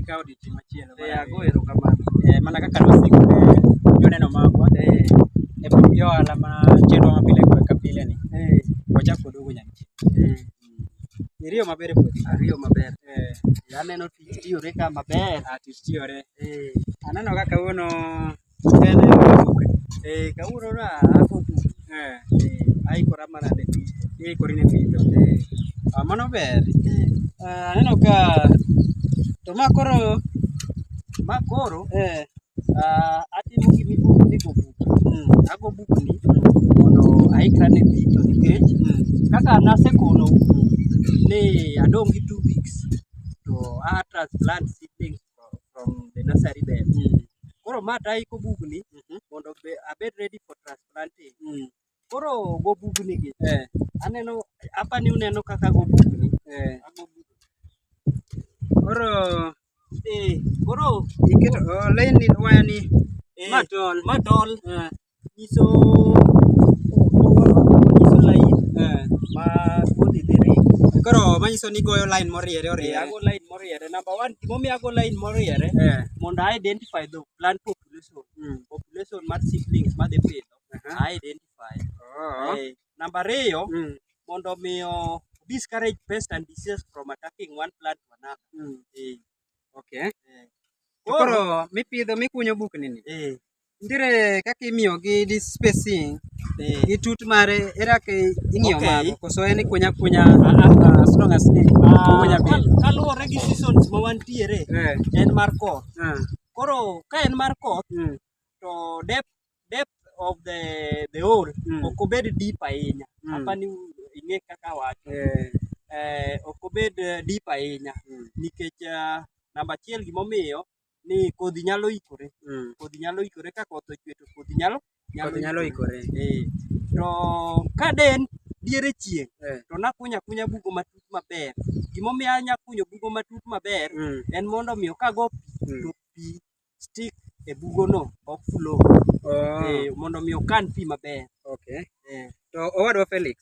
ikawo odiochieng' machielo. Ago erokamano. Mana kaka nosiko ne joneno magwa e pur gi ohala ma chenro ma pile ka pile ni. Wachak waduogo nyaka iriyo maber e puothi. Ariyo maber. Aneno tich tiyore ka maber. Tich tiyore. Aneno ka kawuono en kawuono na ako duk. Aikora mana ne tich. Ikori ne pitho. Mano ber. Aneno ka to ma koro atimo gimiluongo ni go book. Ago bukni mondo aikra ne pitho nikech kaka nasekono ni adong' gi 2 weeks to I transplant seedlings from the nursery bed. Koro ma taiko bugni mondo abed ready for transplanting. Koro go bugni gi aneno apani uneno kaka go bugni. Koro iketo line ni waya ni matol nyiso line ma kodhi dhi ringo. Koro manyiso ni goyo line moriere. Ago line moriere. Number 1 gimomiyo ago line moriere mondo I identify the plant population mar seedlings madhi pidho. I identify. Number 2 mondo miyo discourage pest and disease from attacking one plant to another. Okay. Koro mikunyo bukni ni. Ndire kaka imiyo gi this spacing gi tut mare era ke ing'iyo mago koso en kunya as long as ni kunya bil. Kaluwore gi seasons ma wantiere en mar koth. Koro ka en mar koth to depth of the hole ok obed deep ahinya. Apani ing'e kaka wacho. Ok obed deep ahinya nikech namba achiel gimomiyo ni kodhi nyalo ikore. Kodhi nyalo ikore ka koth ochwe to kodhi nyalo ikore. To ka diere chieng' to nakunya bugo matut maber. Gimomiyo anyakunyo bugo matut maber en mondo miyo kago to pi stick e bugo no ok flow. Mondo miyo kan pi maber. To owadwa Felix.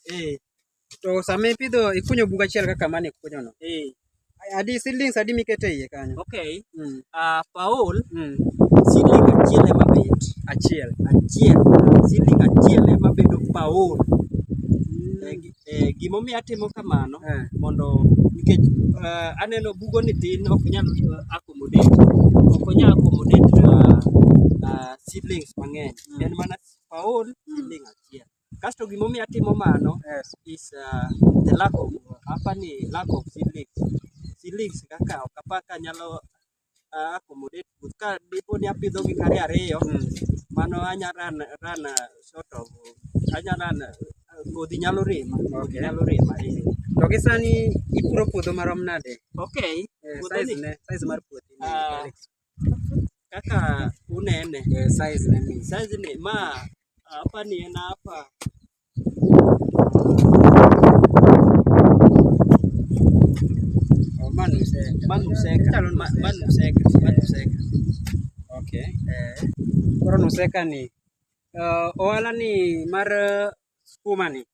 To sama ikunyo bugo achiel kaka mane ikunyo no. Adi seedlings adi mikete iye kanyo? Paol seedling achiel ema bet. Achiel. Seedling achiel ema bedo paol. Gimomiyo atimo kamano mondo nikech aneno bugo ni tin ok nyal accommodate seedlings mang'eny. En mana paol seedling achiel. Kasto gimomiyo atimo mano is the lack of seedlings kaka okapaka nyalo accommodate ka dipo ni apidho gi kare ariyo mano anya run sort of kodhi nyalo rem. To gi sani ipuro puodho marom nade? Size mar puothi kaka unene size ne ma apani en apa manuseka. Koro nuseka ni ohala ni mar skuma ni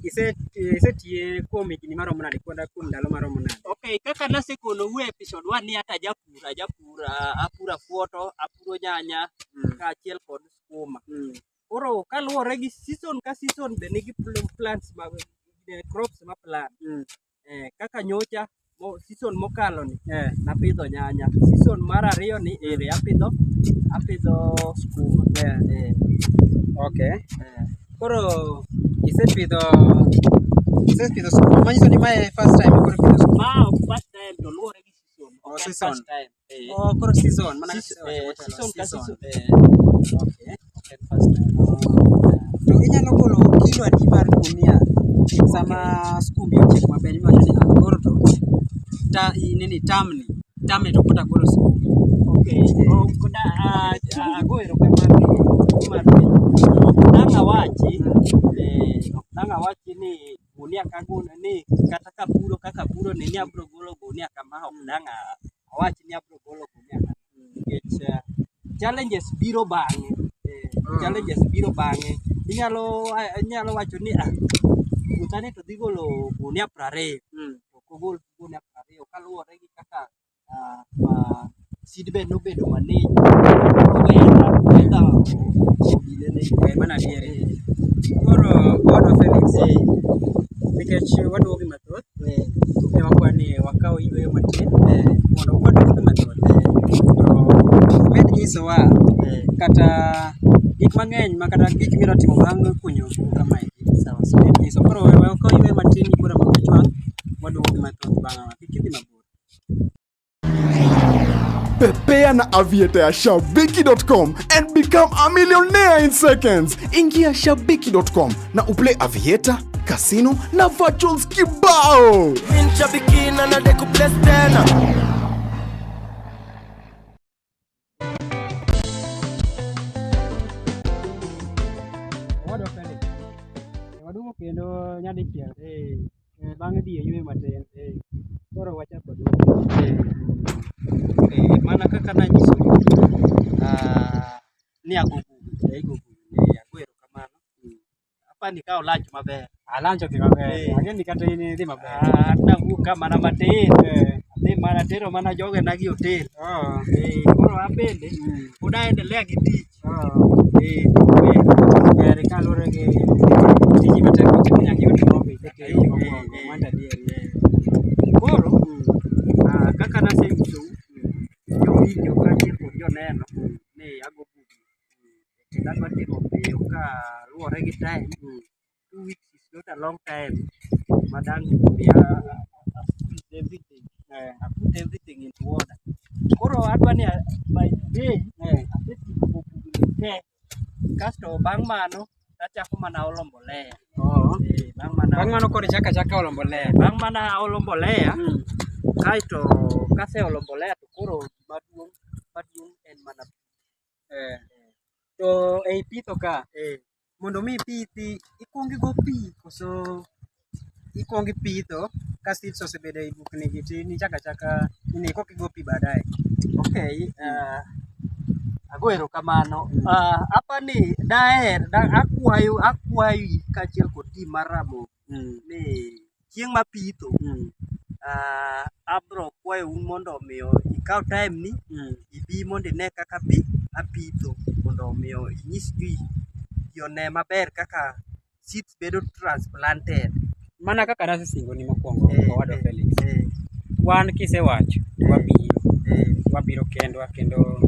isetiye kuom higni maromo nade kuom ndalo maromo nade? Kaka nasekono u episode 1 ni ata apuro afuoto, apuro nyanya kaachiel kod skuma. Koro kaluwore gi season ka season be nigi plants mag crops ma plan. Kaka nyocha season mokalo ni napidho nyanya. Season mar ariyo ni apidho skuma. Koro isepidho skuma manyiso ni mae first time koro pidho skuma. Ma ok first time to luwore gi season. Season. Koro season mana season ka season. First time. To inyalo golo kilo adi mar gunia sama skumbi ochiek maber iwacho ni koro to tamni to kota golo skuma. Ago erokamano mar penjo. Dang' awachi ni gunia ka gunia ni kata kapuro ni abro golo gunia kama ok dang' awachi ni abro golo gunia nikech challenges biro bang'e. Inyalo wacho ni puothani to dhi golo gunia 20 to ok ogol gunia 20 kaluwore gi kaka ma seedbed nobedo manich omenda obile ne mana diere. Koro Ward of Felix nikech waduogo mathoth wakwani wakaw yweyo matin mondo waduogo mathoth to med nyisowa kata gik mang'eny ma kata gik miro timo bang' kunyo kama iki sawa nyiso koro wakaw yweyo matin bura machwang waduogo mathoth bang' kik idhi mabor. Pepea na aviator ya shabiki.com and become a millionaire in seconds. Ingia shabiki.com na uplay aviator, casino na virtuals kibao. Min shabiki na nadeko place tena. Waduogo kendo nyadichiel bang' dhi e yweyo matin koro wachako mana kaka nanyiso ni agogo erokamano apani ka olanch maber alancho dhi maber ageni kata in dhi maber nawuok ka mana matin adhi mana tero mana jogena gi hotel koro abende pod aendelea gi tich ber kaluwore gi tiji matek mitimo nyaka iyud profit koro kaka naseyudo jowinjo kaachiel kod joneno ni ago bugi kendo adwa timo piyo ka luwore gi time 2 weeks is not a long time madang' I put everything into order. Koro adwa ni by today asetieko bugni te kasto bang' mano achako mana olo mbolea. Bang' mano koro chaka olo mbolea. Bang' mana olo mbolea kaito kaseolo mbolea to koro maduong' en mana to ei pitho ka mondo mi ipithi ikuongo igo pi koso ikuongo ipitho ka seeds osebedo ei bukni gi tin ichako achaka nini koka igo pi baadaye. Okay, ago erokamano. Apani daher akwayi kaachiel kod team mar Ramogi ni chieng' mapitho abro kwayo un mondo omiyo ikaw time ni ibi mondo ine kaka apitho mondo omiyo inyis ji one maber kaka seeds bedo transplanted. Mana kaka nasesingoni mokwongo Ward of Felix. Wan kisewacho wabiro kendwa kendo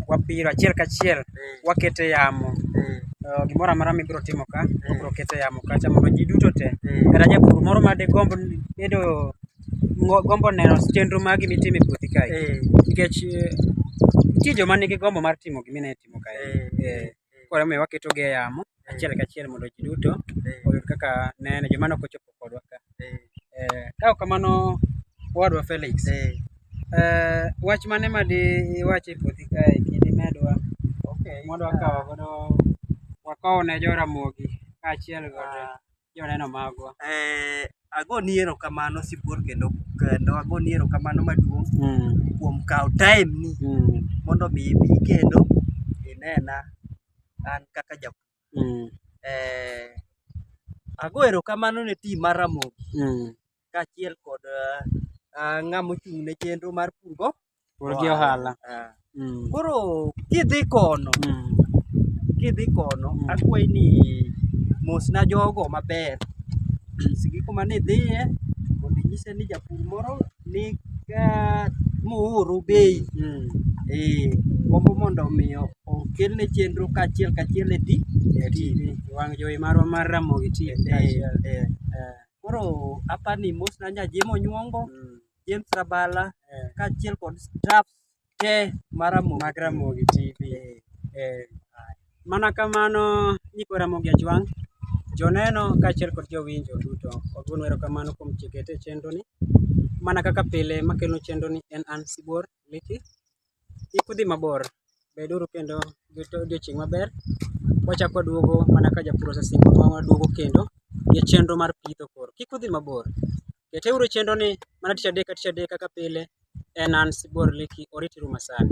wabiro achiel kachiel wakete yamo gimoro amora mibiro timo ka wabiro kete yamo kacha mondo ji duto te kata japur moro ma de gombo neno chenro magi mitimo e puothi kae nikech nitie joma nigi gombo mar timo gimine timo kae koro omiyo waketogi e yamo achiel kachiel mondo ji duto oyud kaka nene joma nok ochopo kodwa ka ka ok kamano Ward of Felix wach mane madi iwacho e puothi kae kidi medwa mondo wakaw ne jo Ramogi kaachiel kod joneno magwa. Agoni erokamano Sibuor kendo agoni erokamano maduong' kuom kawo time ni mondo mi ibi kendo inena an kaka japur. Ago erokamano ne team mar Ramogi kaachiel kod ng'ama ochung' ne chenro mar pur gi ohala. Koro kidhi kono akwayi ni mosna jogo maber, nyisgi kuma nidhiye mondo inyise ni japur moro ni mooro bei gombo mondo omiyo okelne chenro kaachiel kachiel e TV wang' jowi marwa mar Ramogi TV. Koro apani mosna Nyajemo Onyuongo, James Rabala kaachiel kod staff te mar Ramogi TV. Mana kamano nyikwa Ramogi Ajwang', joneno kaachiel kod jowinjo duto wagoyo erokamano kuom kete chenro ni. Mana kaka pile makelo chenro ni en an Sibuor Liki. Kik udhi mabor, beduru kendo odiochieng' maber. Wachako waduogo mana ka japur osesingo waduogo kendo gi chenro mar pitho koro. Kik udhi mabor. Keteuru chenro ni mana tich adek kaka pile. En an Sibuor Liki, oritiru masani.